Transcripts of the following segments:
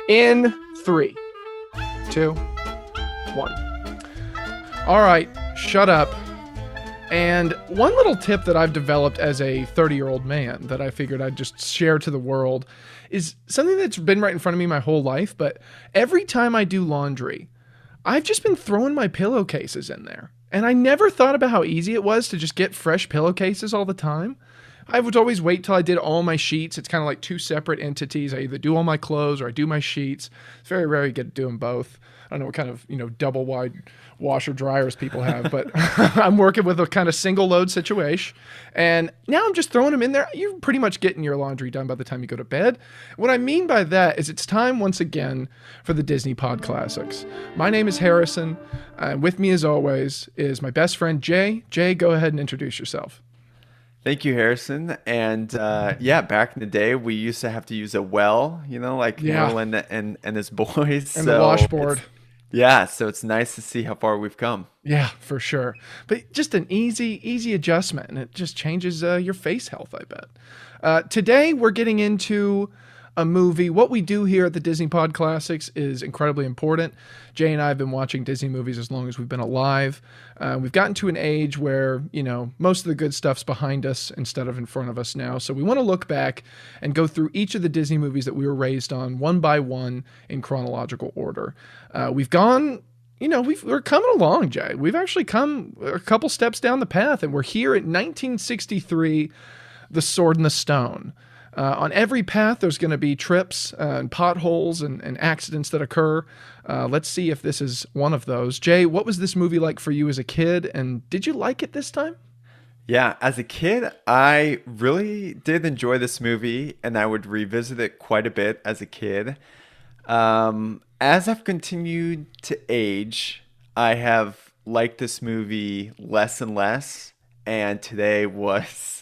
In 3, 2, 1. All right, shut up. And one little tip that I've developed as a 30-year-old man that I figured I'd just share to the world is something that's been right in front of me my whole life, but every time I do laundry, I've just been throwing my pillowcases in there. And I never thought about how easy it was to just get fresh pillowcases all the time. I would always wait till I did all my sheets. It's kind of like two separate entities. I either do all my clothes or I do my sheets. It's very rare you get to do them both. I don't know what kind of, double wide washer dryers people have, but I'm working with a kind of single load situation. And now I'm just throwing them in there. You're pretty much getting your laundry done by the time you go to bed. What I mean by that is it's time once again for the Disney Podclassics. My name is Harrison. And with me as always is my best friend, Jay. Jay, go ahead and introduce yourself. Thank you, Harrison. And back in the day, we used to have to use a well, Merlin and his boys. And the washboard. So it's nice to see how far we've come. Yeah, for sure. But just an easy adjustment, and it just changes your face health, I bet. Today, we're getting into a movie. What we do here at the Disney Podclassics is incredibly important. Jay and I have been watching Disney movies as long as we've been alive. We've gotten to an age where, most of the good stuff's behind us instead of in front of us now. So we want to look back and go through each of the Disney movies that we were raised on one by one in chronological order. We've gone, we're coming along, Jay. We've actually come a couple steps down the path, and we're here at 1963, The Sword and the Stone. On every path, there's going to be trips and potholes and accidents that occur. Let's see if this is one of those. Jay, what was this movie like for you as a kid, and did you like it this time? Yeah, as a kid, I really did enjoy this movie, and I would revisit it quite a bit as a kid. As I've continued to age, I have liked this movie less and less, and today was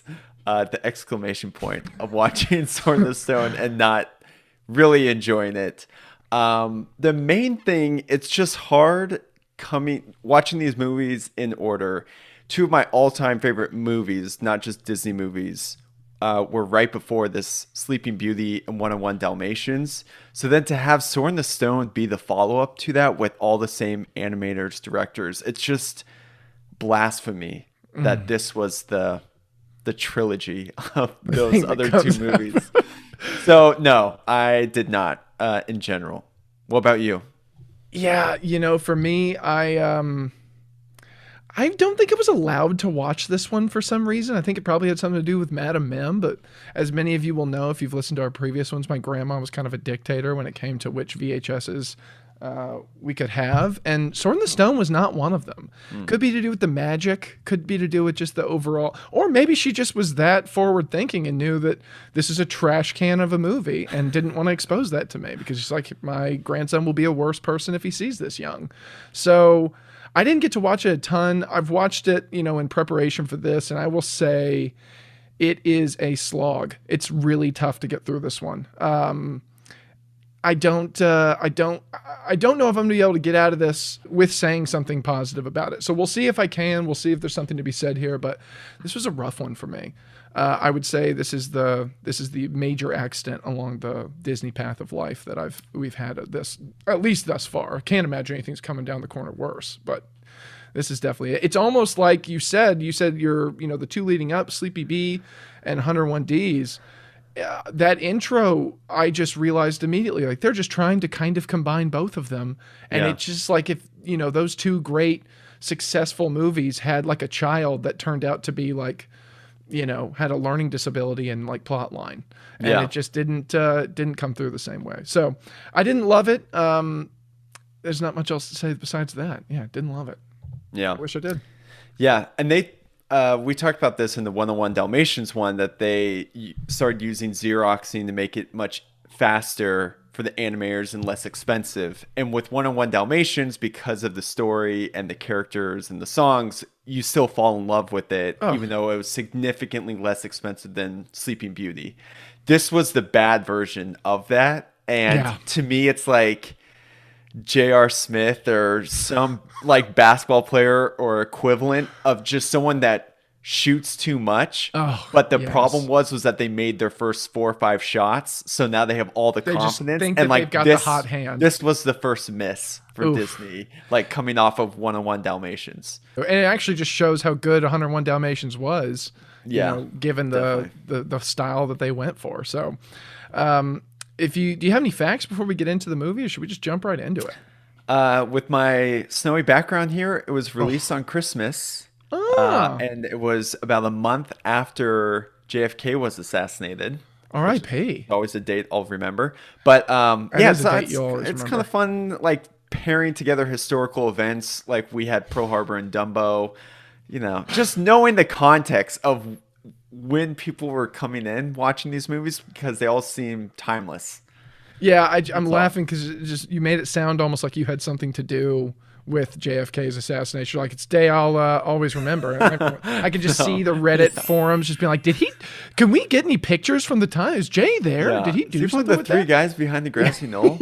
the exclamation point of watching Sword in the Stone and not really enjoying it. The main thing, it's just hard watching these movies in order. Two of my all-time favorite movies, not just Disney movies, were right before this, Sleeping Beauty and 101 Dalmatians. So then to have Sword in the Stone be the follow-up to that with all the same animators, directors, it's just blasphemy that this was the trilogy of those other two movies. So no, I did not in general. What about you? Yeah, for me, I don't think I was allowed to watch this one for some reason. I think it probably had something to do with Madame Mim, but as many of you will know, if you've listened to our previous ones, my grandma was kind of a dictator when it came to which VHSs we could have, and Sword in the Stone was not one of them. Could be to do with the magic, could be to do with just the overall, or maybe she just was that forward thinking and knew that this is a trash can of a movie and didn't want to expose that to me because she's like, my grandson will be a worse person if he sees this young. So I didn't get to watch it a ton. I've watched it, in preparation for this, and I will say it is a slog. It's really tough to get through this one. I don't know if I'm going to be able to get out of this with saying something positive about it. So we'll see if I can. We'll see if there's something to be said here, but this was a rough one for me. I would say this is the major accident along the Disney path of life that we've had this, at least thus far. I can't imagine anything's coming down the corner worse, but this is definitely it. It's almost like you said you're, the two leading up, Sleepy B and 101 Ds. That intro, I just realized immediately, like they're just trying to kind of combine both of them. And it's just like if, those two great successful movies had like a child that turned out to be like, had a learning disability and like plot line. And it just didn't come through the same way. So I didn't love it. There's not much else to say besides that. Yeah, didn't love it. Yeah. I wish I did. Yeah. And we talked about this in the 101 Dalmatians one, that they started using Xeroxing to make it much faster for the animators and less expensive. And with 101 Dalmatians, because of the story and the characters and the songs, you still fall in love with it, even though it was significantly less expensive than Sleeping Beauty. This was the bad version of that. And to me, it's like J.R. Smith or some like basketball player or equivalent of just someone that shoots too much. Oh, But the problem yes. was that they made their first 4 or 5 shots, so now they have all the They just confidence. think And that they've like got the hot hand. this was the first miss for Oof. Disney, like coming off of 101 Dalmatians. And it actually just shows how good 101 Dalmatians was, Yeah, given definitely. the style that they went for. So, if you do you have any facts before we get into the movie, or should we just jump right into it? With my snowy background here, it was released on Christmas, Ah, and it was about a month after JFK was assassinated. R.I.P. Always a date I'll remember. But That yeah, is a so date it's you'll always it's kind remember. of fun, like pairing together historical events. Like we had Pearl Harbor and Dumbo. Just knowing the context of when people were coming in watching these movies because they all seem timeless. Yeah, I'm That's all. laughing because just you made it sound almost like you had something to do with JFK's assassination. Like it's a day I'll always remember. And I can just see No. the Reddit forums just being like, "Did he? Can we get any pictures from the time? Is Jay there? Did Yeah. he Is do he one of something the with three that? guys behind the grassy knoll?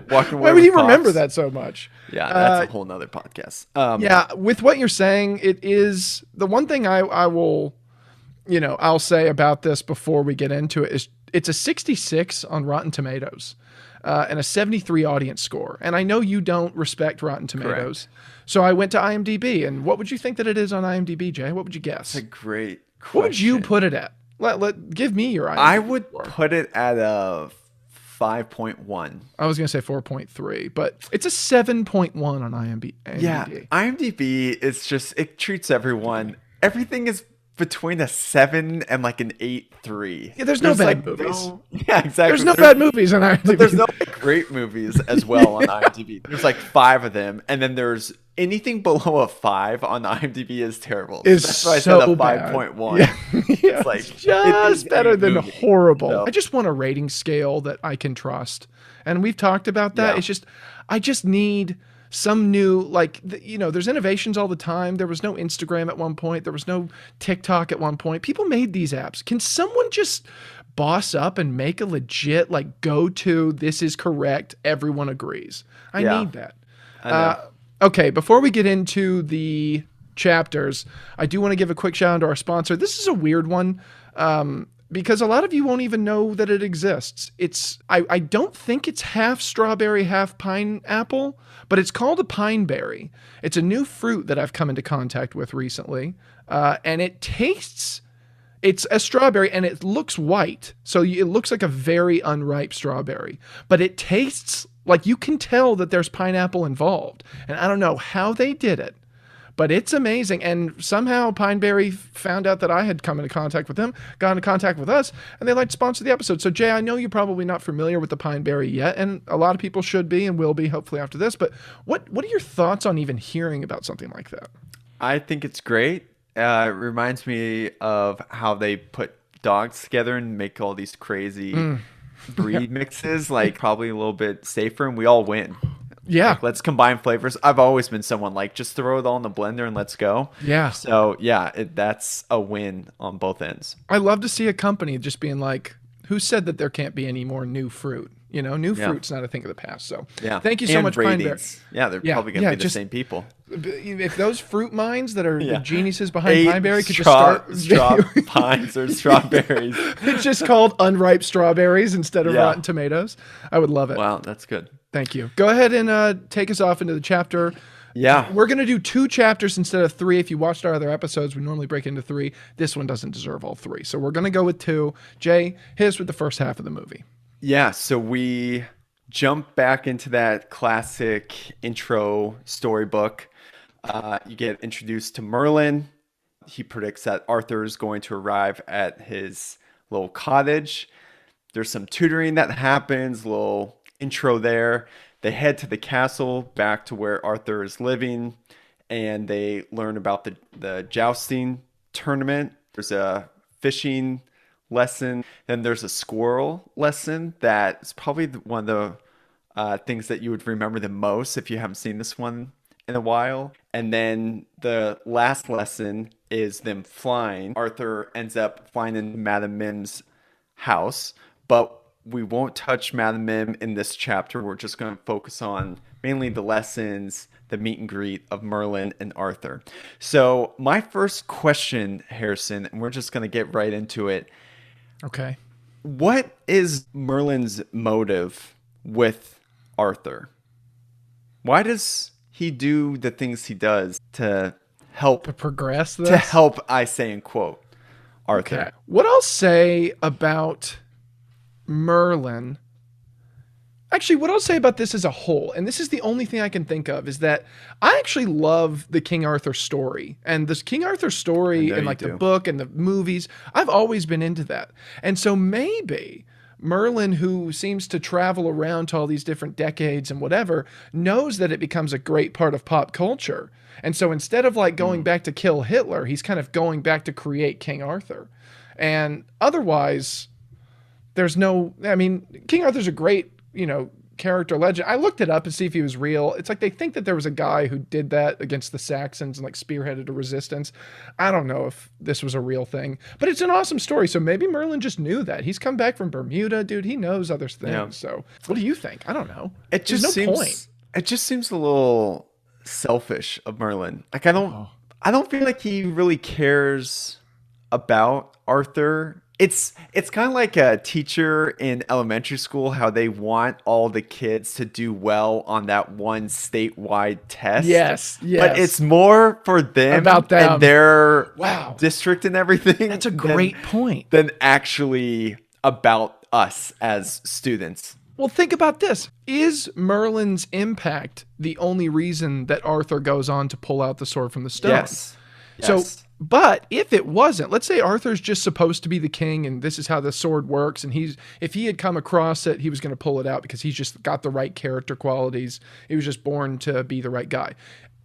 Walking away Why would with he remember cops? that so much?" Yeah, that's a whole nother podcast. Yeah, with what you're saying, it is the one thing I will, I'll say about this before we get into it is it's a 66 on Rotten Tomatoes, and a 73 audience score. And I know you don't respect Rotten Tomatoes, so I went to IMDb. And what would you think that it is on IMDb, Jay? What would you guess? That's a great What would you question. put it at? Give me your IMDb I would score. put it at a 5.1. I was gonna say 4.3, but it's a 7.1 on IMDb. Yeah, IMDb is just, it treats everyone. Everything is between a 7 and like an 8.3. Yeah, there's no bad like movies. yeah, exactly. There's no bad movies on IMDb. But there's no like, great movies as well on IMDb. There's like 5 of them, and then there's anything below a 5 on IMDb is terrible. Is That's why I so said a bad. 5.1. Yeah, yeah, It's like it's just it is better a than movie. horrible. So, I just want a rating scale that I can trust, and we've talked about that. Yeah. It's just, I just need some new, there's innovations all the time. There was no Instagram at one point. There was no TikTok at one point. People made these apps. Can someone just boss up and make a legit go to? This is correct. Everyone agrees. I Yeah. need that. I know. Okay, before we get into the chapters, I do want to give a quick shout out to our sponsor. This is a weird one because a lot of you won't even know that it exists. I don't think it's half strawberry, half pineapple, but it's called a pineberry. It's a new fruit that I've come into contact with recently, and it tastes. It's a strawberry and it looks white. So it looks like a very unripe strawberry, but it tastes like you can tell that there's pineapple involved. And I don't know how they did it, but it's amazing. And somehow Pineberry found out that I had come into contact with them, got into contact with us, and they like to sponsor the episode. So Jay, I know you're probably not familiar with the Pineberry yet, and a lot of people should be and will be hopefully after this. But what are your thoughts on even hearing about something like that? I think it's great. It reminds me of how they put dogs together and make all these crazy breed mixes, like probably a little bit safer, and we all win. Yeah. Like, let's combine flavors. I've always been someone like, just throw it all in the blender and let's go. Yeah. So yeah, that's a win on both ends. I love to see a company just being like, who said that there can't be any more new fruit? New Yeah. fruit's not a thing of the past. So Yeah. thank you so And much, Pineberry. ratings. Yeah, they're Yeah, probably going to yeah, be the just- same people. If those fruit minds that are the Yeah. geniuses behind 8 Pineberry could straw just start pines or strawberries. It's just called unripe strawberries instead of Yeah. rotten tomatoes. I would love it. Wow, that's good. Thank you. Go ahead and take us off into the chapter. Yeah. We're going to do 2 chapters instead of 3. If you watched our other episodes, we normally break into 3. This one doesn't deserve all 3. So we're going to go with 2. Jay, hit us with the first half of the movie. Yeah, so we jump back into that classic intro storybook. You get introduced to Merlin. He predicts that Arthur is going to arrive at his little cottage. There's some tutoring that happens, little intro there. They head to the castle, back to where Arthur is living, and they learn about the jousting tournament. There's a fishing lesson. Then there's a squirrel lesson that's probably one of the things that you would remember the most if you haven't seen this one in a while. And then the last lesson is them flying. Arthur ends up flying in Madame Mim's house, but we won't touch Madame Mim in this chapter. We're just going to focus on mainly the lessons, the meet and greet of Merlin and Arthur. So my first question, Harrison, and we're just going to get right into it. Okay. What is Merlin's motive with Arthur? Why does he do the things he does to help To progress this? to help, I say in quote, Arthur? Okay. What I'll say about Merlin, actually, what I'll say about this as a whole, and this is the only thing I can think of, is that I actually love the King Arthur story. And this King Arthur story and like the book and the movies, I've always been into that. And so maybe Merlin, who seems to travel around to all these different decades and whatever, knows that it becomes a great part of pop culture. And so instead of like going back to kill Hitler, he's kind of going back to create King Arthur. And otherwise, there's no, I mean, King Arthur's a great, character legend. I looked it up to see if he was real. It's like they think that there was a guy who did that against the Saxons and like spearheaded a resistance. I don't know if this was a real thing, but it's an awesome story. So maybe Merlin just knew that. He's come back from Bermuda, dude. He knows other things. Yeah. So what do you think? I don't know. It just seems a little selfish of Merlin. Like I don't feel like he really cares about Arthur. It's kind of like a teacher in elementary school, how they want all the kids to do well on that one statewide test. Yes. But it's more for them about them and their district and everything. That's a great point. Than actually about us as students. Well, think about this. Is Merlin's impact the only reason that Arthur goes on to pull out the sword from the stone? Yes. So, but if it wasn't, let's say Arthur's just supposed to be the king and this is how the sword works, and if he had come across it, he was going to pull it out because he's just got the right character qualities. He was just born to be the right guy.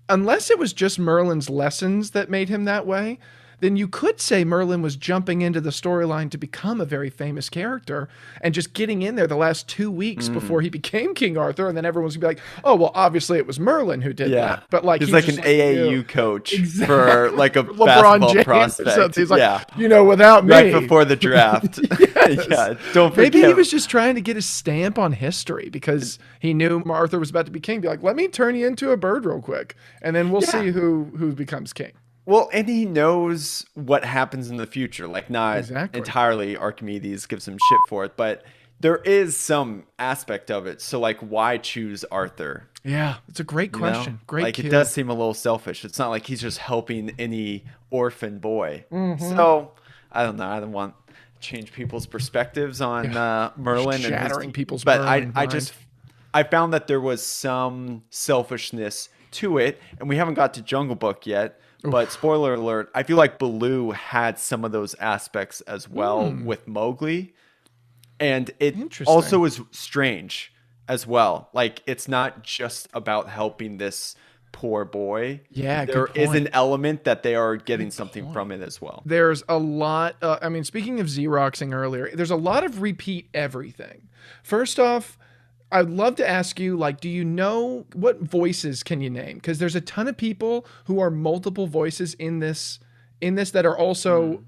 Unless it was just Merlin's lessons that made him that way, then you could say Merlin was jumping into the storyline to become a very famous character and just getting in there the last 2 weeks before he became King Arthur. And then everyone's gonna be like, oh, well, obviously it was Merlin who did that. But like, he's like an AAU coach for like a LeBron basketball James prospect. He's like, without me. Right before the draft. Don't forget. Maybe he was just trying to get his stamp on history because he knew Arthur was about to be king. Be like, let me turn you into a bird real quick. And then we'll see who becomes king. Well, and he knows what happens in the future. Like, not entirely Archimedes gives him shit for it, but there is some aspect of it. So, like, why choose Arthur? Yeah, it's a great question. Great Like, it does seem a little selfish. It's not like he's just helping any orphan boy. So, I don't know. I don't want to change people's perspectives on Merlin. Shattering people's But I found that there was some selfishness to it, and we haven't got to Jungle Book yet. But spoiler alert, I feel like Baloo had some of those aspects as well with Mowgli. And it also is strange as well. Like, it's not just about helping this poor boy. Yeah, there is an element that they are getting something from it as well. There's a lot. Speaking of Xeroxing earlier, there's a lot of repeat everything. First off, I'd love to ask you, like, do you know what voices can you name? Because there's a ton of people who are multiple voices in this that are also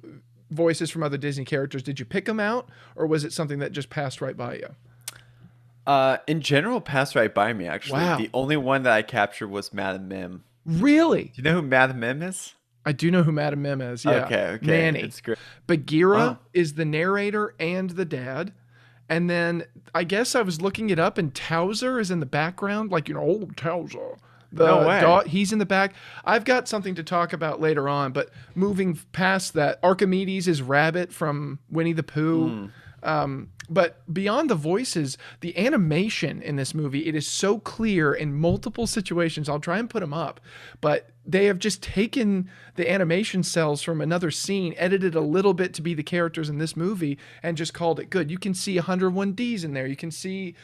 voices from other Disney characters. Did you pick them out, or was it something that just passed right by you? In general, passed right by me, actually. Wow. The only one that I captured was Madame Mim. Really? Do you know who Madame Mim is? I do know who Madame Mim is, yeah. Okay. Nanny. It's great. Bagheera is the narrator and the dad. And then I guess I was looking it up, and Towser is in the background, like, old Towser. No way. He's in the back. I've got something to talk about later on, but moving past that, Archimedes is Rabbit from Winnie the Pooh. But beyond the voices, the animation in this movie, it is so clear in multiple situations. I'll try and put them up, but they have just taken the animation cells from another scene, edited a little bit to be the characters in this movie, and just called it good. You can see 101Ds in there. You can see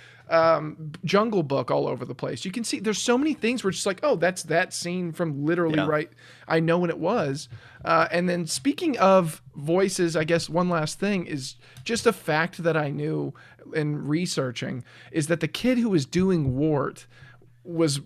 Jungle Book all over the place. You can see there's so many things where it's just like, oh, that's that scene from literally right. I know when it was. And then speaking of voices, I guess one last thing is just a fact that I knew in researching is that the kid who was doing Wart was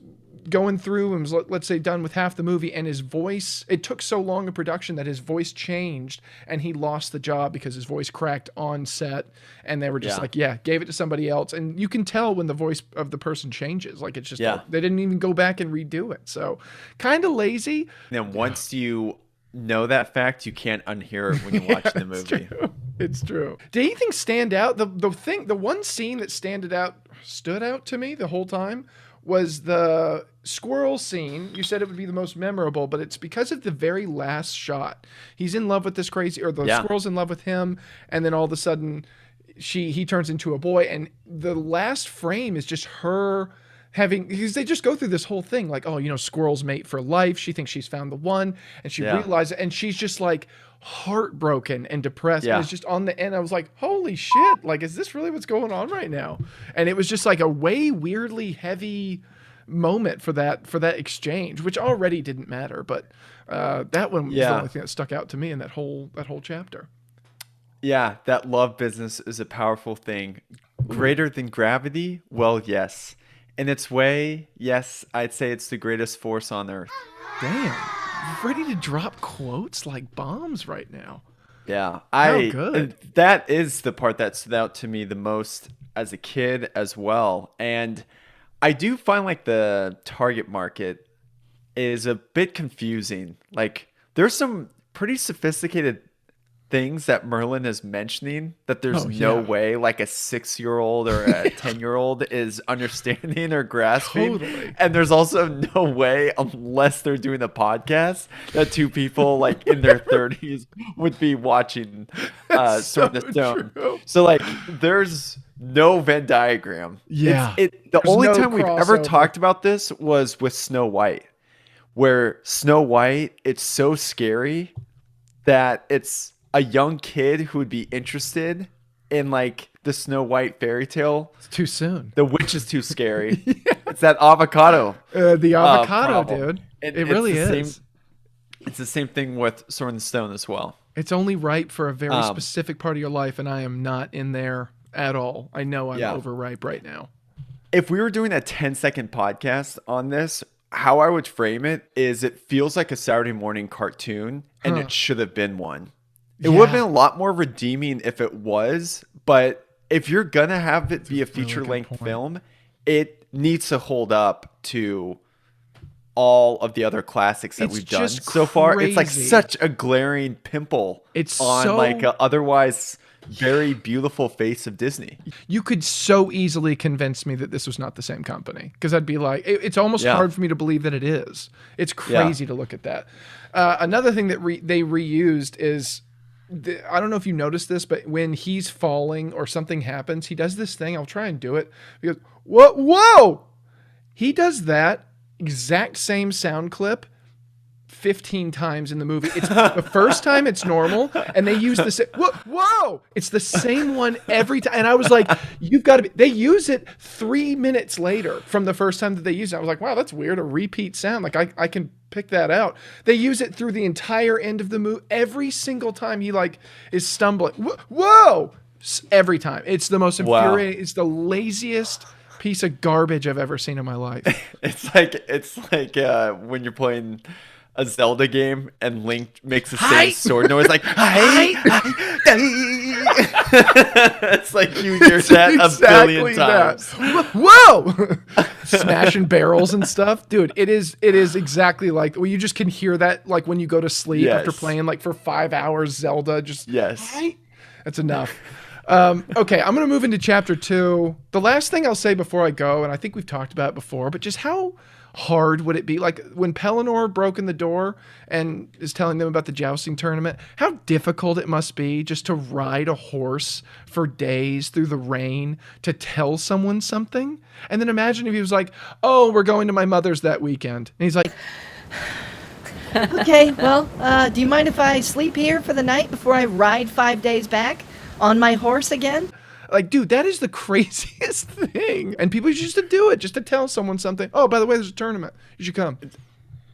going through and was, let's say, done with half the movie, and his voice, it took so long in production that his voice changed and he lost the job because his voice cracked on set, and they were just like, gave it to somebody else. And you can tell when the voice of the person changes. Like, it's just, they didn't even go back and redo it. So kind of lazy. And once you know that fact, you can't unhear it when you're watching the movie. It's true. Did anything stand out? The one scene that stood out to me the whole time was the squirrel scene. You said it would be the most memorable, but it's because of the very last shot. He's in love with this crazy, or the squirrel's in love with him, and then all of a sudden he turns into a boy, and the last frame is just her because they just go through this whole thing like, oh, squirrels mate for life. She thinks she's found the one, and she realizes it, and she's just like heartbroken and depressed. And it's just on the end. I was like, holy shit, like, is this really what's going on right now? And it was just like a way weirdly heavy moment for that exchange, which already didn't matter, but that one was the only thing that stuck out to me in that whole chapter. Yeah, that love business is a powerful thing. Greater than gravity? Well, yes. In its way, yes, I'd say it's the greatest force on earth. Damn. You're ready to drop quotes like bombs right now. Yeah. How good. That is the part that stood out to me the most as a kid as well. And I do find like the target market is a bit confusing. Like, there's some pretty sophisticated things that Merlin is mentioning that there's no way like a 6-year-old or a 10-year-old is understanding or grasping. Totally. And there's also no way, unless they're doing a podcast, that two people like in their 30s would be watching Sword in the Stone. True. So like there's no Venn diagram. Yeah. The only time we've ever talked about this was with Snow White, where Snow White, it's so scary that it's a young kid who would be interested in like the Snow White fairy tale. It's too soon. The witch is too scary. It's that avocado. The avocado, dude. It really is. It's the same thing with Sword in the Stone as well. It's only ripe for a very specific part of your life, and I am not in there at all. I know I'm overripe right now. If we were doing a 10-second podcast on this, how I would frame it is it feels like a Saturday morning cartoon, and it should have been one. It would have been a lot more redeeming if it was, but if you're going to have it be a feature-length film, it needs to hold up to all of the other classics that we've done so far. It's like such a glaring pimple on like a otherwise very beautiful face of Disney. You could so easily convince me that this was not the same company, because I'd be like, it's almost hard for me to believe that it is. It's crazy to look at that. Another thing that they reused is, I don't know if you noticed this, but when he's falling or something happens, he does this thing. I'll try and do it. He goes, whoa! He does that exact same sound clip 15 times in the movie. It's the first time it's normal, and they use the same, whoa! It's the same one every time. And I was like, you've got to be, they use it 3 minutes later from the first time that they used it. I was like, wow, that's weird. A repeat sound. Like I can pick that out. They use it through the entire end of the movie. Every single time he like is stumbling. Whoa! Every time. It's the most infuriating. It's the laziest piece of garbage I've ever seen in my life. It's like when you're playing a Zelda game and Link makes the same sword noise, like hi. It's like you hear that exactly a billion times. Whoa! Smashing barrels and stuff, dude. It is exactly like, well, you just can hear that like when you go to sleep after playing like for 5 hours Zelda. Just hi. That's enough. Okay, I'm gonna move into chapter 2. The last thing I'll say before I go, and I think we've talked about it before, but just how hard would it be, like when Pellinor broke in the door and is telling them about the jousting tournament, how difficult it must be just to ride a horse for days through the rain to tell someone something. And then imagine if he was like, oh, we're going to my mother's that weekend, and he's like, okay, well, do you mind if I sleep here for the night before I ride 5 days back on my horse again? Like, dude, that is the craziest thing. And people used to do it just to tell someone something. Oh, by the way, there's a tournament. You should come.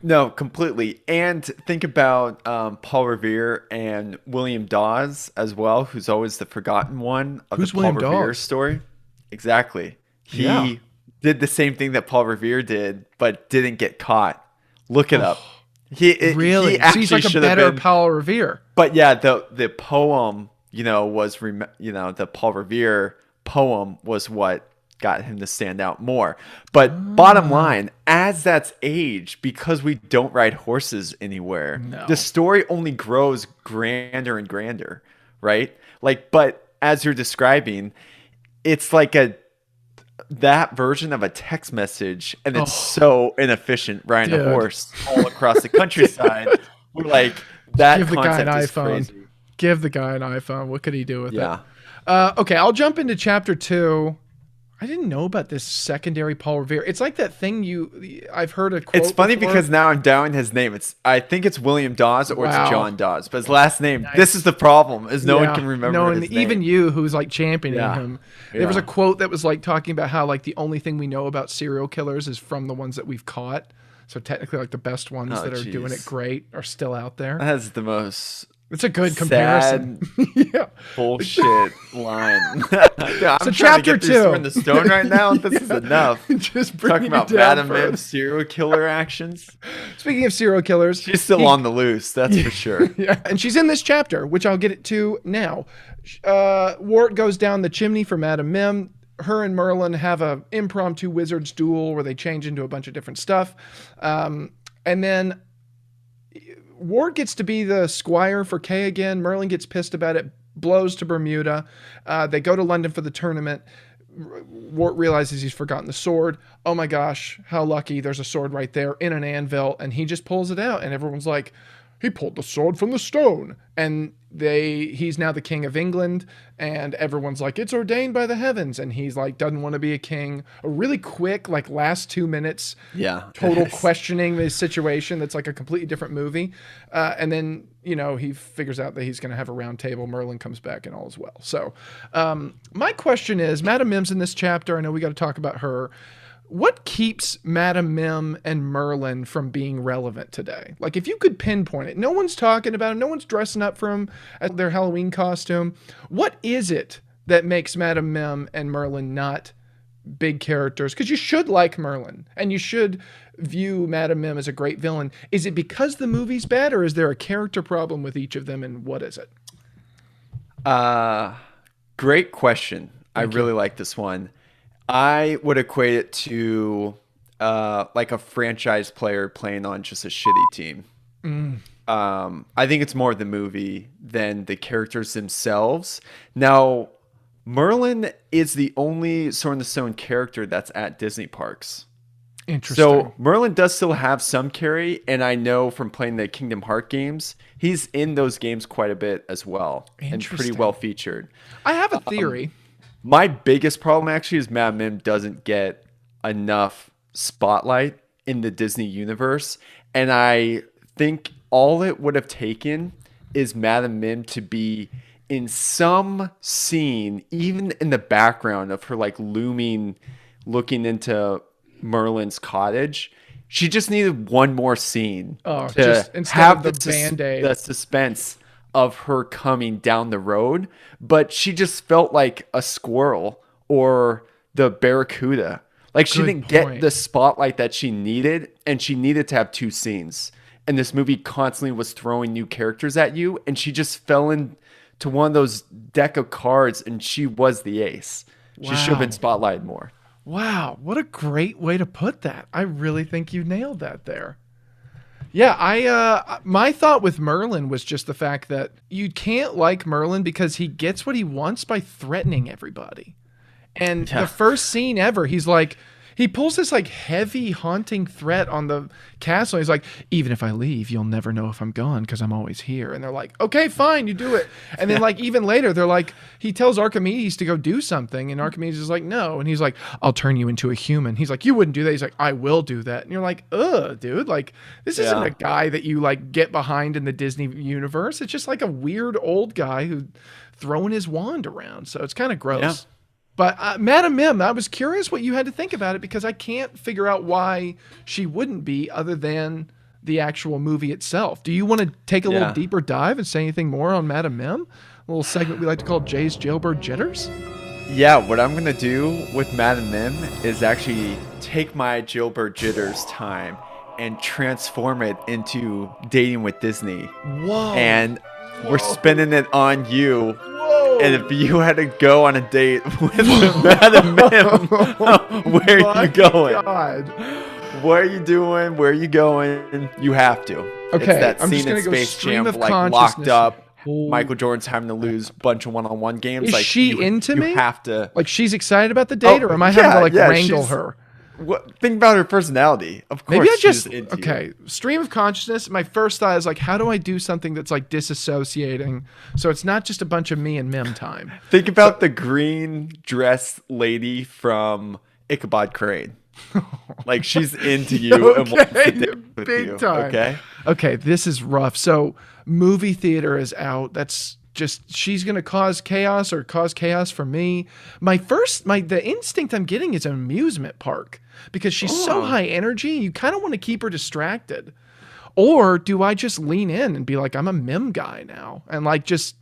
No, completely. And think about Paul Revere and William Dawes as well, who's always the forgotten one of the Paul Revere story. Exactly. He did the same thing that Paul Revere did, but didn't get caught. Look it up. He Really? He actually He's like a should have better been, Paul Revere. But yeah, the poem, the Paul Revere poem was what got him to stand out more. But bottom line, as that's aged, because we don't ride horses anywhere, the story only grows grander and grander, right? Like, but as you're describing, it's like that version of a text message, and it's so inefficient riding a horse all across the countryside. We're like, that Give the guy an concept is iPhone. crazy. Give the guy an iPhone. What could he do with Yeah. it? Okay, I'll jump into chapter 2. I didn't know about this secondary Paul Revere. It's like that thing I've heard a quote. It's funny before. because now I'm doubting his name. I think it's William Dawes or Wow. it's John Dawes, but his last name. This is the problem: is no one can remember. No, his and name. even you, who's like championing Yeah. him. There was a quote that was like talking about how like the only thing we know about serial killers is from the ones that we've caught. So technically, like the best ones that are doing it great are still out there. That's the most. It's a good comparison. Yeah. Bullshit line. I'm chapter 2. Sword in the Stone right now. This is enough. Just Talking about Madame Mim serial killer actions. Speaking of serial killers, She's still on the loose. That's for sure. Yeah, and she's in this chapter, which I'll get to now. Wart goes down the chimney for Madame Mim. Her and Merlin have a impromptu wizard's duel where they change into a bunch of different stuff. And then Wart gets to be the squire for Kay again. Merlin gets pissed about it, blows to Bermuda. They go to London for the tournament. Wart realizes he's forgotten the sword. Oh my gosh, how lucky. There's a sword right there in an anvil, and he just pulls it out, and everyone's like, he pulled the sword from the stone. And he's now the king of England, and everyone's like, it's ordained by the heavens. And he's like, doesn't want to be a king. A really quick, like last 2 minutes, total questioning the situation. That's like a completely different movie. And then, he figures out that he's going to have a round table. Merlin comes back and all is well. So my question is, Madame Mim's in this chapter. I know we got to talk about her. What keeps Madame Mim and Merlin from being relevant today? Like, if you could pinpoint it, no one's talking about him, no one's dressing up for him at their Halloween costume. What is it that makes Madame Mim and Merlin not big characters? Because you should like Merlin, and you should view Madame Mim as a great villain. Is it because the movie's bad, or is there a character problem with each of them, and what is it? Great question. I really like this one. I would equate it to like a franchise player playing on just a shitty team. I think it's more the movie than the characters themselves. Now, Merlin is the only Sword in the Stone character that's at Disney parks. Interesting. So Merlin does still have some carry, and I know from playing the Kingdom Hearts games, he's in those games quite a bit as well, and pretty well featured. I have a theory. My biggest problem actually is Madame Mim doesn't get enough spotlight in the Disney universe. And I think all it would have taken is Madame Mim to be in some scene, even in the background of her like looming, looking into Merlin's cottage. She just needed one more scene to just instead have of the Band-Aid. the suspense of her coming down the road, but she just felt like a squirrel or the barracuda. Like she didn't get the spotlight that she needed, and she needed to have 2 scenes. And this movie constantly was throwing new characters at you, and she just fell into one of those deck of cards, and she was the ace. She should have been spotlighted more. Wow, what a great way to put that. I really think you nailed that there. Yeah, my thought with Merlin was just the fact that you can't like Merlin because he gets what he wants by threatening everybody. And the first scene ever, he's like, he pulls this like heavy haunting threat on the castle. He's like, even if I leave, you'll never know if I'm gone because I'm always here. And they're like, okay, fine, you do it. And then like even later, they're like, he tells Archimedes to go do something. And Archimedes is like, no. And he's like, I'll turn you into a human. He's like, you wouldn't do that. He's like, I will do that. And you're like, ugh, dude, like this isn't a guy that you like get behind in the Disney universe. It's just like a weird old guy who throwing his wand around. So it's kind of gross. Yeah. But Madame Mim, I was curious what you had to think about it because I can't figure out why she wouldn't be other than the actual movie itself. Do you want to take a little deeper dive and say anything more on Madame Mim? A little segment we like to call Jay's Jailbird Jitters? Yeah, what I'm gonna do with Madame Mim is actually take my Jailbird Jitters time and transform it into Dating with Disney. Whoa. And we're spinning it on you. Whoa. And if you had to go on a date with Madame Mim, where are you going? God. What are you doing? Where are you going? You have to. Okay, It's that I'm scene just in gonna go Space stream Jam, of like locked consciousness. up. Oh. Michael Jordan's having to lose a bunch of one-on-one games. Is like, she you, into you me? have to. Like, she's excited about the date, or am I having to like wrangle she's- her? Think about her personality. Of course, Maybe I she's just into you. okay. Stream of consciousness. My first thought is like, how do I do something that's like disassociating, so it's not just a bunch of me and Mim time. Think about the green dress lady from Ichabod Crane. Like, she's into you and wants to date with big you. time. Okay. Okay, this is rough. So, movie theater is out. That's just she's gonna cause chaos or cause chaos for me. The instinct I'm getting is an amusement park because she's so high energy. You kind of want to keep her distracted. Or do I just lean in and be like, I'm a Mim guy now, and like just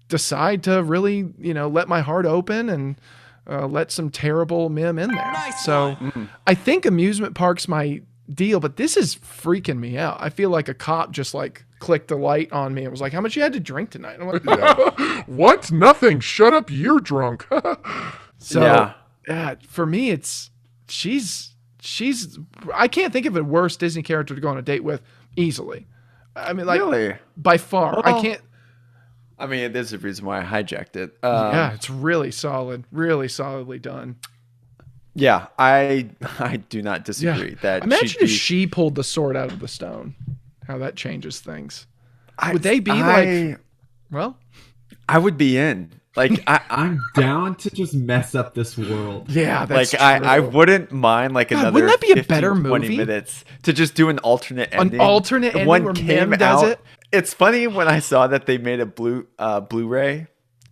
decide to really, let my heart open and let some terrible Mim in there. I think amusement park's my deal, but this is freaking me out. I feel like a cop just like clicked the light on me and was like, how much you had to drink tonight? And I'm like, What? Nothing. Shut up. You're drunk. so for me, it's she's I can't think of a worse Disney character to go on a date with easily. I mean, like Really? by far. I Well, can't. I mean, there's a reason why I hijacked it. Yeah, it's really solid, really solidly done. Yeah, I do not disagree that Imagine she'd if be- she pulled the sword out of the stone. How that changes things. I- Would they be like? Well, I would be in. Like, I'm down to just mess up this world. yeah, that's like I true. wouldn't mind like God, another wouldn't that be a 15, better 20 movie? minutes to just do an alternate ending. alternate The ending one where came Mim does out. it? It's funny when I saw that they made a Blu-ray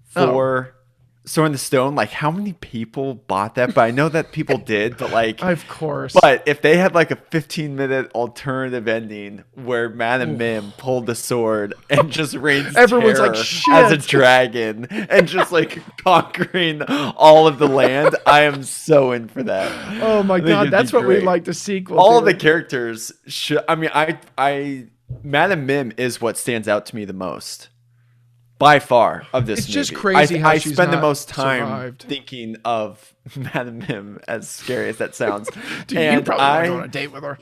for Sword in the Stone. Like, how many people bought that? But I know that people did. But like, Of course. but if they had like a 15-minute alternative ending where Madame Mim pulled the sword and just reigns Everyone's terror like, as a "Shit." dragon and just like conquering all of the land, I am so in for that. Oh my I think god, it'd be that's what we'd great. like to sequel. All to. of the characters should. I mean, I Madame Mim is what stands out to me the most. By far of this It's just movie. crazy how I she's spend the not most time survived. thinking of Madame Mim, as scary as that sounds. Dude, and you probably want to go on a date with her.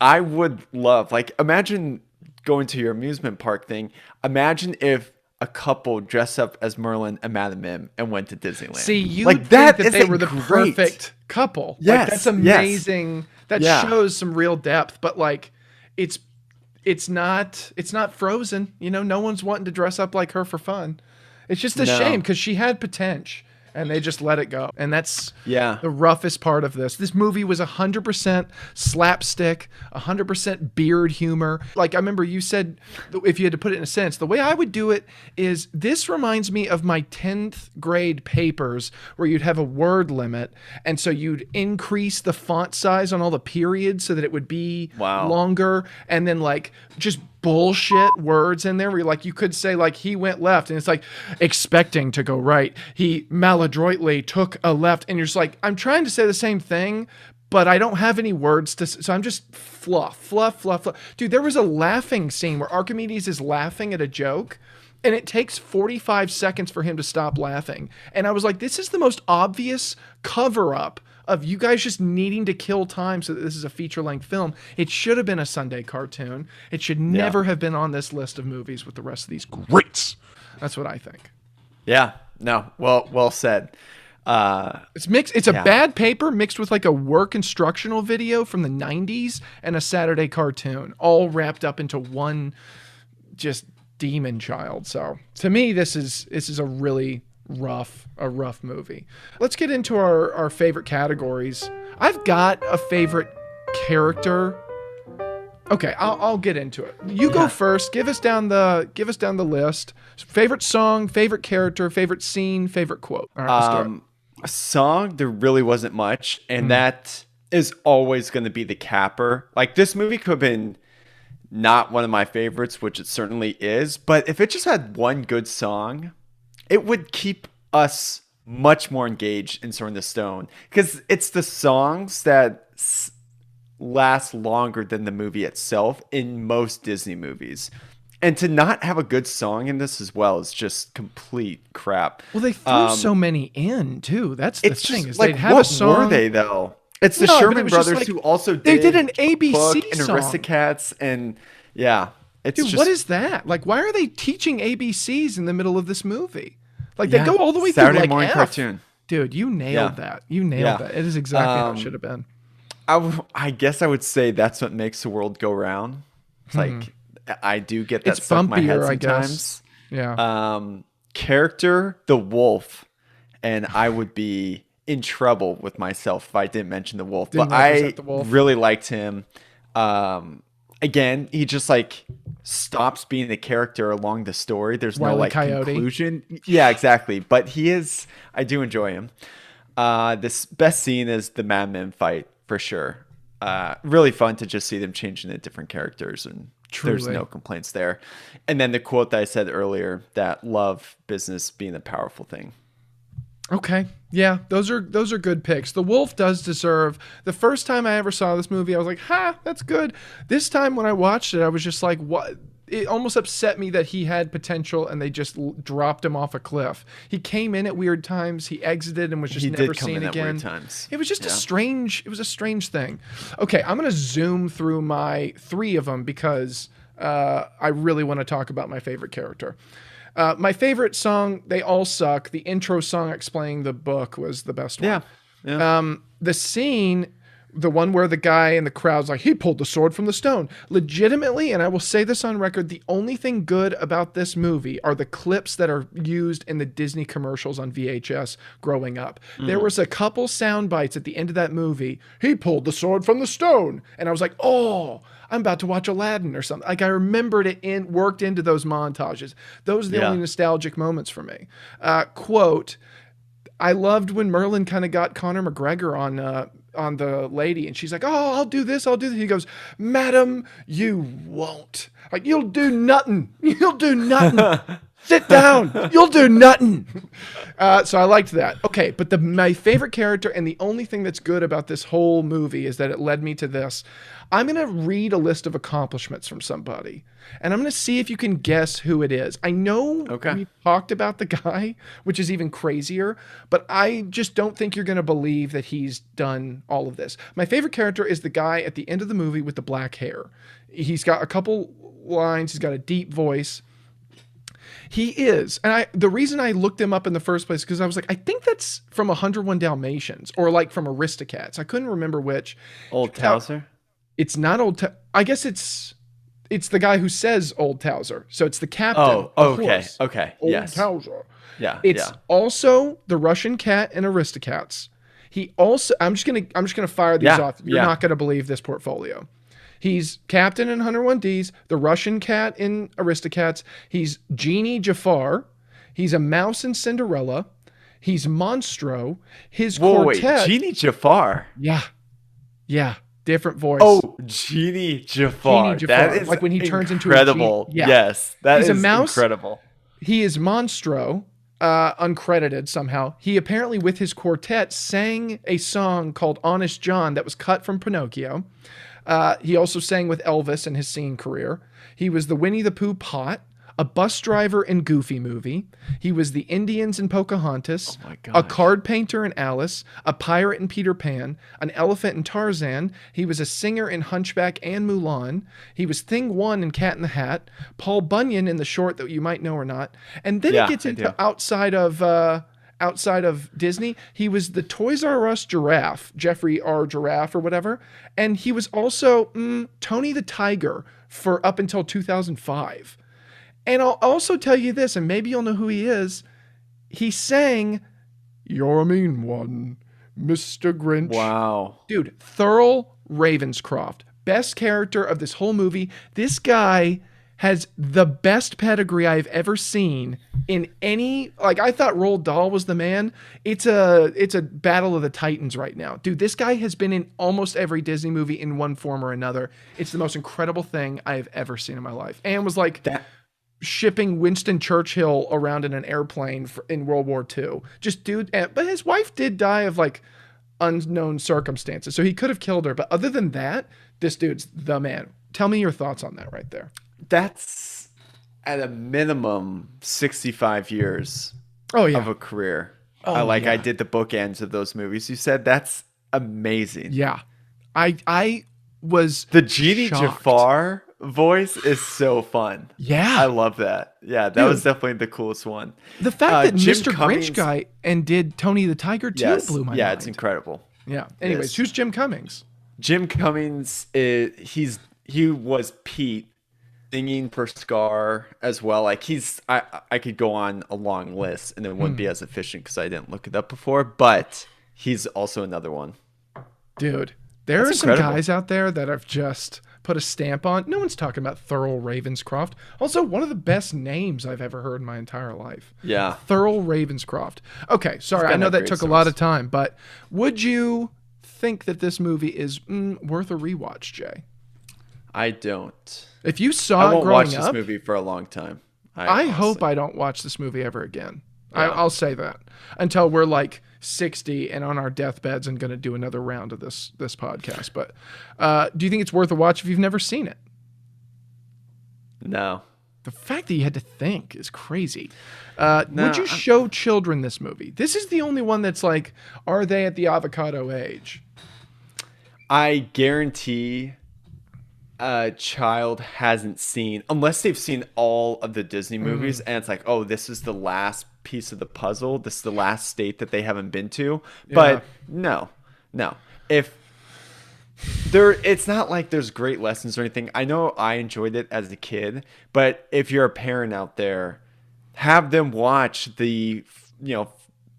I would love, like, imagine going to your amusement park thing. Imagine if a couple dressed up as Merlin and Madame Mim and went to Disneyland. See, you like would think that is they a were the great- perfect couple. Yes, Like, that's yes. amazing. That Yeah. shows some real depth. But like, it's not Frozen. No one's wanting to dress up like her for fun. It's just a No. shame because she had potential. And they just let it go. And that's Yeah. the roughest part of this. This movie was 100% slapstick, 100% beard humor. Like, I remember you said, if you had to put it in a sentence, the way I would do it is this reminds me of my 10th grade papers where you'd have a word limit. And so you'd increase the font size on all the periods so that it would be Wow. longer. And then, like, just bullshit words in there where you could say like he went left and it's like expecting to go right, he maladroitly took a left, and you're just like, I'm trying to say the same thing but I don't have any words to, so I'm just fluff. Dude, there was a laughing scene where Archimedes is laughing at a joke and it takes 45 seconds for him to stop laughing. And I was like, this is the most obvious cover up of you guys just needing to kill time so that this is a feature-length film. It should have been a Sunday cartoon. It should never have been on this list of movies with the rest of these greats. That's what I think. Yeah. No. Well said. It's mixed. It's a bad paper mixed with like a work instructional video from the 90s and a Saturday cartoon, all wrapped up into one just demon child. So to me, this is a really rough movie. Let's get into our favorite categories. I've got a favorite character. Okay, I'll get into it. You go first. Give us down the list. Favorite song, favorite character, favorite scene, favorite quote. All right, let's start. A song, there really wasn't much, and that is always going to be the capper. Like, this movie could have been not one of my favorites, which it certainly is, but if it just had one good song, it would keep us much more engaged in Sword in the Stone because it's the songs that last longer than the movie itself in most Disney movies. And to not have a good song in this as well is just complete crap. Well, they threw so many in too. That's the It's thing. just Is like, they'd have what a song. were they though? It's the No, but it Sherman was just Brothers like- who also they did an Book ABC and song. Aristocats, and yeah, it's Dude, just what is that? Like, why are they teaching ABCs in the middle of this movie? Like, they yeah, go all the way Saturday through like morning F. cartoon. Dude, you nailed that. You nailed Yeah. that. It is exactly how it should have been. I guess I would say that's what makes the world go round. It's like I do get that It's stuck in my head bumpier, I guess. sometimes. Yeah. Character, the wolf, and I would be in trouble with myself if I didn't mention the wolf. Didn't But I represent the wolf. really liked him. Again, he just like stops being the character along the story. There's Wile no E. like Coyote. conclusion. Yeah, exactly. But he is. I do enjoy him. This best scene is the Madame Mim fight for sure. Really fun to just see them change into different characters, and there's Truly. no complaints there. And then the quote that I said earlier, that love business being the powerful thing. Okay. Yeah, those are good picks. The Wolf does deserve. The first time I ever saw this movie, I was like, "Ha, that's good." This time when I watched it, I was just like, "What?" It almost upset me that he had potential and they just dropped him off a cliff. He came in at weird times, he exited and was just He never did come seen in at again. weird times. It was just Yeah. it was a strange thing. Okay, I'm going to zoom through my 3 of them because I really want to talk about my favorite character. My favorite song, they all suck. The intro song explaining the book was the best one. Yeah. The scene, the one where the guy in the crowd's like, he pulled the sword from the stone. Legitimately, and I will say this on record, the only thing good about this movie are the clips that are used in the Disney commercials on VHS growing up. There was a couple sound bites at the end of that movie. He pulled the sword from the stone. And I was like, oh, I'm about to watch Aladdin or something. Like I remembered it worked into those montages. Those are the only nostalgic moments for me. Quote, I loved when Merlin kind of got Conor McGregor on the lady, and she's like, "Oh, I'll do this, I'll do this." He goes, "Madam, you won't. Like you'll do nothing. You'll do nothing. Sit down. You'll do nothing." So I liked that. Okay, but my favorite character and the only thing that's good about this whole movie is that it led me to this. I'm going to read a list of accomplishments from somebody, and I'm going to see if you can guess who it is. I know we talked about the guy, which is even crazier, but I just don't think you're going to believe that he's done all of this. My favorite character is the guy at the end of the movie with the black hair. He's got a couple lines. He's got a deep voice. He is. And the reason I looked him up in the first place, because I was like, I think that's from 101 Dalmatians or like from Aristocats. I couldn't remember which. Old Towser? It's not I guess it's the guy who says Old Towser. So it's the captain. Oh, of okay. horse. Okay. Old Yes. Towser. Yeah. It's also the Russian cat in Aristocats. He also I'm just gonna fire these off. You're not gonna believe this portfolio. He's captain in 101Ds, the Russian cat in Aristocats. He's Genie Jafar. He's a mouse in Cinderella. He's Monstro. His quartet. Wait, Genie Jafar. Yeah. Different voice. Oh, Genie Jafar. Genie Jafar. That is Like when he turns into a incredible. genie. Yeah. Yes, that He's is a mouse. incredible. He is Monstro, uncredited somehow. He apparently, with his quartet, sang a song called Honest John that was cut from Pinocchio. He also sang with Elvis in his singing career. He was the Winnie the Pooh Pot, a bus driver in Goofy Movie. He was the Indians in Pocahontas, a card painter in Alice, a pirate in Peter Pan, an elephant in Tarzan. He was a singer in Hunchback and Mulan. He was Thing One in Cat in the Hat, Paul Bunyan in the short that you might know or not. And then it gets into outside of Disney. He was the Toys R Us giraffe, Jeffrey R. Giraffe or whatever. And he was also Tony the Tiger for up until 2005. And I'll also tell you this, and maybe you'll know who he is. He sang "You're a Mean One, Mr. Grinch." Wow. Dude, Thurl Ravenscroft. Best character of this whole movie. This guy has the best pedigree I've ever seen in any, like I thought Roald Dahl was the man. It's a battle of the Titans right now. Dude, this guy has been in almost every Disney movie in one form or another. It's the most incredible thing I have ever seen in my life. And was like shipping Winston Churchill around in an airplane in World War II. Just dude, but his wife did die of like unknown circumstances, so he could have killed her. But other than that, this dude's the man. Tell me your thoughts on that right there. That's at a minimum 65 years of a career. I did the bookends of those movies. You said that's amazing. Yeah. I was the Genie shocked. Jafar voice is so fun. Yeah. I love that. Yeah, that was definitely the coolest one. The fact that Jim Mr. Cummings, Grinch guy and did Tony the Tiger too blew my mind. Yeah, it's incredible. Yeah. Anyways, who's Jim Cummings? Jim Cummings he was Pete singing for Scar as well. Like I could go on a long list and it wouldn't be as efficient because I didn't look it up before, but he's also another one. Dude, there are some guys out there that have just put a stamp on. No one's talking about Thurl Ravenscroft. Also, one of the best names I've ever heard in my entire life. Yeah. Thurl Ravenscroft. Okay, sorry, I know that took a lot of time, but would you think that this movie is worth a rewatch, Jay? I don't. If you saw it growing up, I won't watch this movie for a long time. I hope I don't watch this movie ever again. Yeah. I'll say that until we're like 60 and on our deathbeds and going to do another round of this podcast. But do you think it's worth a watch if you've never seen it? No. The fact that you had to think is crazy. Would you show children this movie? This is the only one that's like, are they at the avocado age? I guarantee a child hasn't seen, unless they've seen all of the Disney movies and it's like, oh, this is the last piece of the puzzle. This is the last state that they haven't been to. But no. If it's not like there's great lessons or anything. I know I enjoyed it as a kid, but if you're a parent out there, have them watch the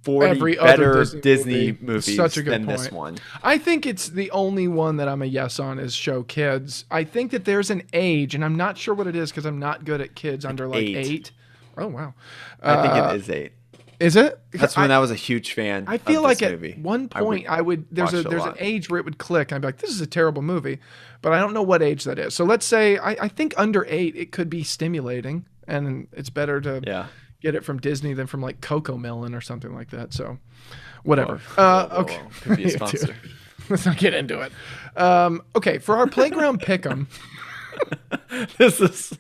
40 better Disney movies than this one. I think it's the only one that I'm a yes on is show kids. I think that there's an age, and I'm not sure what it is because I'm not good at kids under like 8. Oh, wow. I think it is 8. Is it? That's when I was a huge fan. I feel of like this at movie. one point there's an age where it would click. And I'd be like, this is a terrible movie, but I don't know what age that is. So let's say I think under 8 it could be stimulating, and it's better to get it from Disney than from like Coco Melon or something like that. So whatever. Okay. Could be a sponsor. Let's not get into it. Okay, for our playground pick'em. This is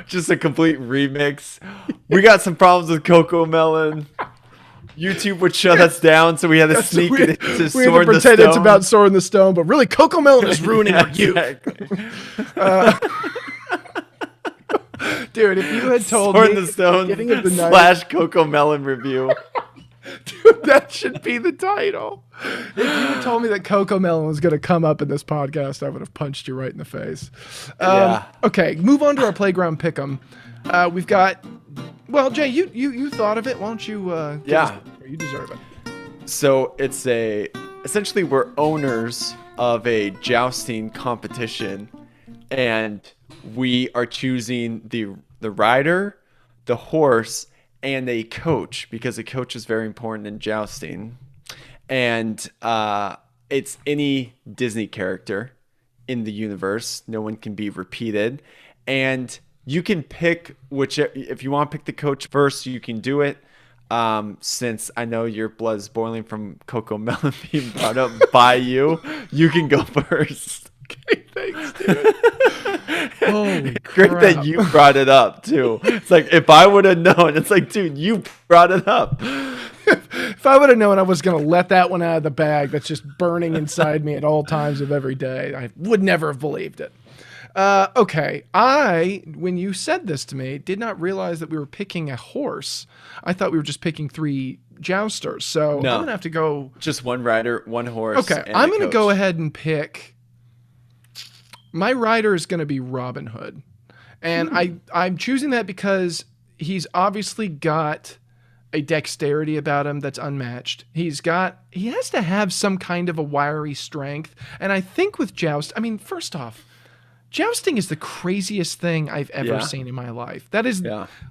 just a complete remix. We got some problems with Coco Melon. YouTube would shut us down, so we had to sneak it into Sword in the Stone. We had to pretend it's about Sword in the Stone, but really Coco Melon is ruining our youth. Dude, if you had told Sword me in the Stone / Coco Melon review. Dude, that should be the title. If you had told me that Coco Melon was going to come up in this podcast, I would have punched you right in the face. Okay, move on to our playground pick'em. We've got, well, Jay, you thought of it. Why don't you? You deserve it. So it's essentially we're owners of a jousting competition, and we are choosing the rider, the horse, and a coach, because a coach is very important in jousting. And it's any Disney character in the universe. No one can be repeated. And you can pick if you want to pick the coach first, you can do it. Since I know your blood is boiling from Coco Melon being brought up by you can go first. Okay, thanks, dude. Holy Great crap. that you brought it up too. It's like, if I would have known, it's like, dude, you brought it up. If I would have known I was going to let that one out of the bag that's just burning inside me at all times of every day, I would never have believed it. Okay, when you said this to me, did not realize that we were picking a horse. I thought we were just picking 3 jousters. So I'm going to have to go. Just one rider, one horse. Okay, I'm going to go ahead and pick. My rider is going to be Robin Hood. And I'm choosing that because he's obviously got a dexterity about him that's unmatched. He has to have some kind of a wiry strength. And I think with joust, I mean, first off, Jousting is the craziest thing I've ever seen in my life. That is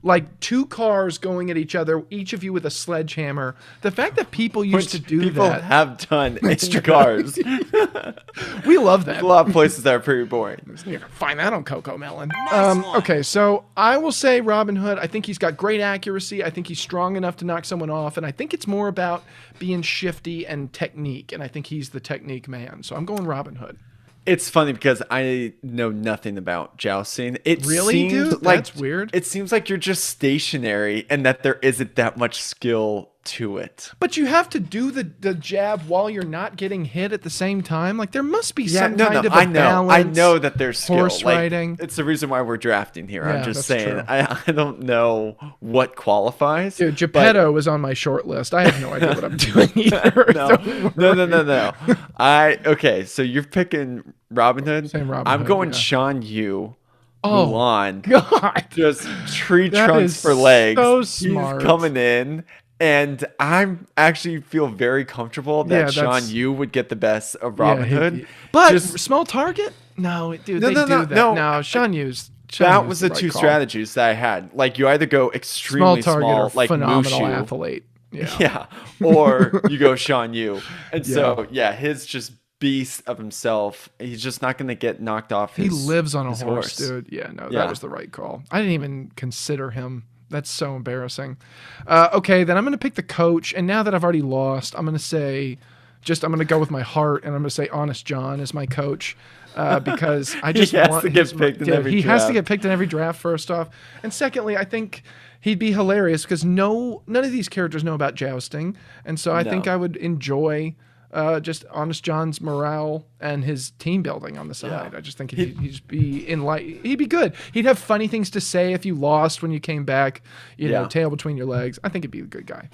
like two cars going at each other, each of you with a sledgehammer. The fact that people used to do people that. have done in cars. We love that. A lot of places that are pretty boring. You're gonna find that on Coco Melon. Okay, so I will say Robin Hood. I think he's got great accuracy. I think he's strong enough to knock someone off, and I think it's more about being shifty and technique, and I think he's the technique man. So I'm going Robin Hood. It's funny because I know nothing about jousting. It Really, seems dude? like, That's weird. It seems like you're just stationary and that there isn't that much skill to it. But you have to do the jab while you're not getting hit at the same time. Like there must be some kind of a balance. I know that there's skill. Horse riding. It's the reason why we're drafting here. Yeah, I'm just that's saying. true. I don't know what qualifies. Dude, Geppetto was on my short list. I have no idea what I'm doing either. No. Okay, so you're picking Robin Hood. Same Robin I'm Hood, going yeah. Sean Yu. Oh, Mulan. God. Just tree That trunks is for legs. so smart. He's coming in. And I'm actually feel very comfortable that Sean Yu would get the best of Robin Hood. But small target? No, dude, they do that. No, Sean Yu's. That was the two strategies that I had. Like you either go extremely small target or like phenomenal Mushu. athlete. Yeah. Or you go Sean Yu. And so his just beast of himself. He's just not going to get knocked off He lives on a his horse, dude. Yeah, that was the right call. I didn't even consider him. That's so embarrassing. Okay, then I'm going to pick the coach. And now that I've already lost, I'm going to say, I'm going to go with my heart, and I'm going to say Honest John is my coach because I just he has to get picked in every draft. He has to get picked in every draft, first off. And secondly, I think he'd be hilarious because none of these characters know about jousting. And so I think I would enjoy just Honest John's morale and his team building on the side. I just think he'd be good. He'd have funny things to say if you lost when you came back, you know, tail between your legs. I think he'd be a good guy.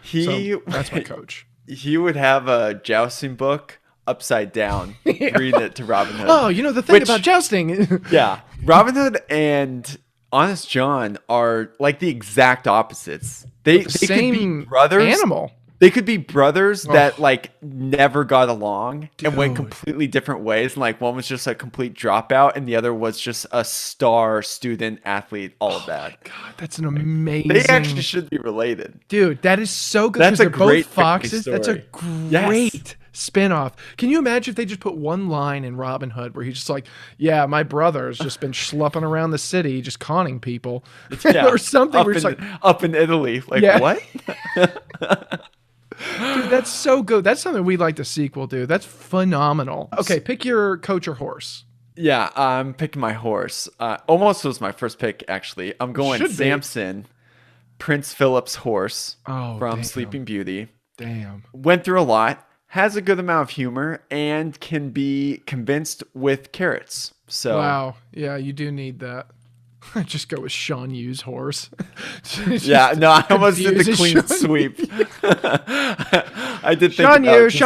So that's my coach. He would have a jousting book upside down, reading it to Robin Hood. Oh, you know the thing about jousting. Yeah. Robin Hood and Honest John are like the exact opposites. They could be brothers. Animal. They could be brothers that like never got along and went completely different ways. And like one was just a complete dropout and the other was just a star student athlite, all of that. My God, that's an amazing. They actually should be related. Dude, that is so good. That's a they're great both foxes. story. That's a great spinoff. Can you imagine if they just put one line in Robin Hood where he's just like, yeah, my brother's just been schlepping around the city, just conning people or something. Up in Italy. Like, what? Dude, that's so good. That's something we'd like to sequel, dude. That's phenomenal. Okay, pick your coach or horse. Yeah, I'm picking my horse. Almost was my first pick, actually. I'm going Samson, Prince Philip's horse from Sleeping Beauty. Damn. Went through a lot, has a good amount of humor, and can be convinced with carrots. So wow. Yeah, you do need that. I just go with Sean Yu's horse. I almost did the clean sweep. I did Sean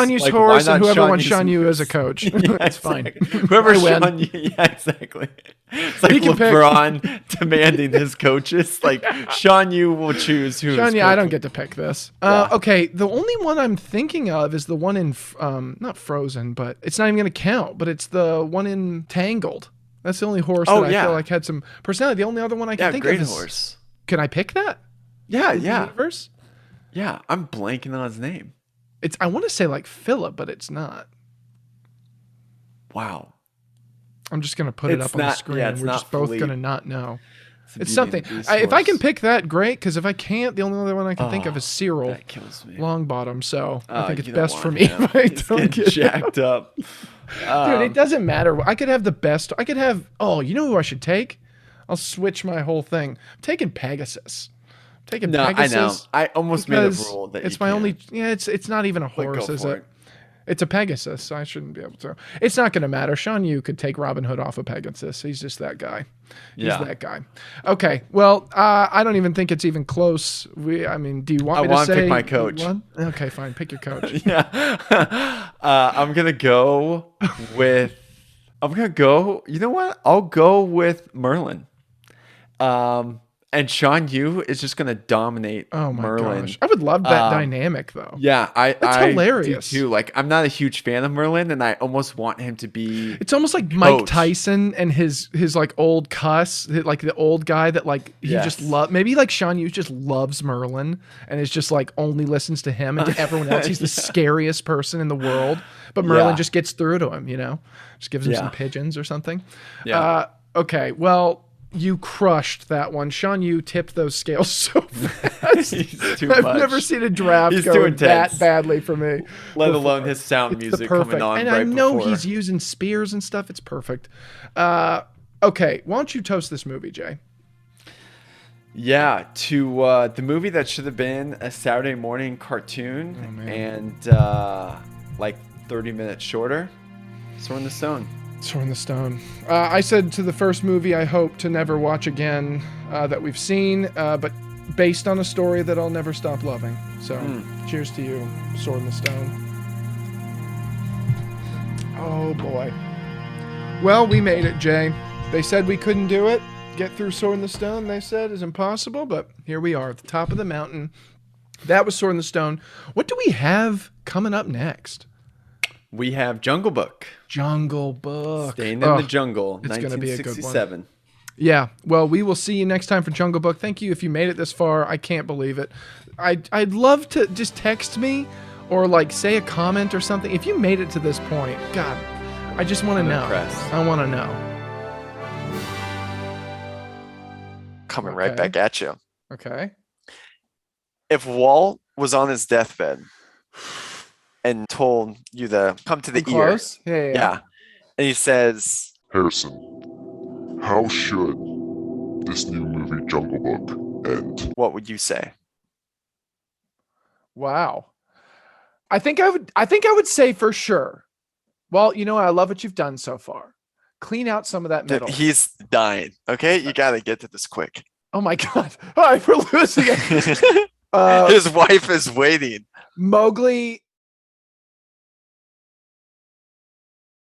Yu's horse, and whoever wants Sean Yu as a coach. That's fine. Whoever Sean Yu, exactly. It's like LeBron demanding his coaches. Like Sean Yu will choose who. Sean Yu, I don't get to pick this. Okay, the only one I'm thinking of is the one in not Frozen, but it's not even going to count. But it's the one in Tangled. That's the only horse that I feel like had some personality. The only other one I can think of is... horse. Can I pick that? Yeah. Universe? Yeah, I'm blanking on his name. I want to say like Philip, but it's not. Wow. I'm just going to put it up on the screen. Yeah, we're just both going to not know. It's something. If I can pick that, great. Because if I can't, the only other one I can think of is Cyril. That kills me. Longbottom. So I think it's best for me if I don't get jacked up. Dude, it doesn't matter. I could have the best. I could have. Oh, you know who I should take? I'll switch my whole thing. I'm taking Pegasus. Pegasus. I know. I almost made a rule that it's my only. Yeah, it's not even a horse, is it? It's a Pegasus, so I shouldn't be able to. It's not going to matter. Sean Yu could take Robin Hood off of Pegasus. He's just that guy. He's that guy. Okay, well, I don't even think it's even close. Do you want me to say? I pick my coach. Okay, fine. Pick your coach. I'm going to go with... You know what? I'll go with Merlin. And Sean Yu is just gonna dominate Oh my Merlin. gosh. I would love that dynamic though. Yeah, That's I hilarious. do too. Like, I'm not a huge fan of Merlin, and I almost want him to be. It's almost like Mike Coach. Tyson and his like old cuss, like the old guy that like he just love. Maybe like Sean Yu just loves Merlin and is just like only listens to him, and to everyone else he's the scariest person in the world. But Merlin just gets through to him, just gives him some pigeons or something. Yeah. Okay, well, you crushed that one. Sean Yu tipped those scales so fast. I've never seen a draft go that badly for me. Let alone his sound music coming on and right I know before. he's using spears and stuff. It's perfect. Okay, why don't you toast this movie, Jay? Yeah, to the movie that should have been a Saturday morning cartoon and like 30 minutes shorter. Sword in the Stone. Sword in the Stone. I said to the first movie I hope to never watch again that we've seen, but based on a story that I'll never stop loving. So cheers to you, Sword in the Stone. Oh boy. Well, we made it, Jay. They said we couldn't do it. Get through Sword in the Stone, they said, is impossible, but here we are at the top of the mountain. That was Sword in the Stone. What do we have coming up next? We have Jungle Book. Jungle Book. Staying in the Jungle, it's gonna be a good one. 1967. Yeah, well, we will see you next time for Jungle Book. Thank you if you made it this far. I can't believe it. I'd love to just text me or like say a comment or something. If you made it to this point, God, I just want to know. Impressed. I want to know. Coming right back at you. Okay. If Walt was on his deathbed and told you to come to the Close? ear. Yeah. And he says, Harrison, how should this new movie Jungle Book end? what would you say? Wow. I think I would say for sure. Well, I love what you've done so far. Clean out some of that middle. He's dying. Okay, you got to get to this quick. Oh my God. All right, we're losing it. His wife is waiting. Mowgli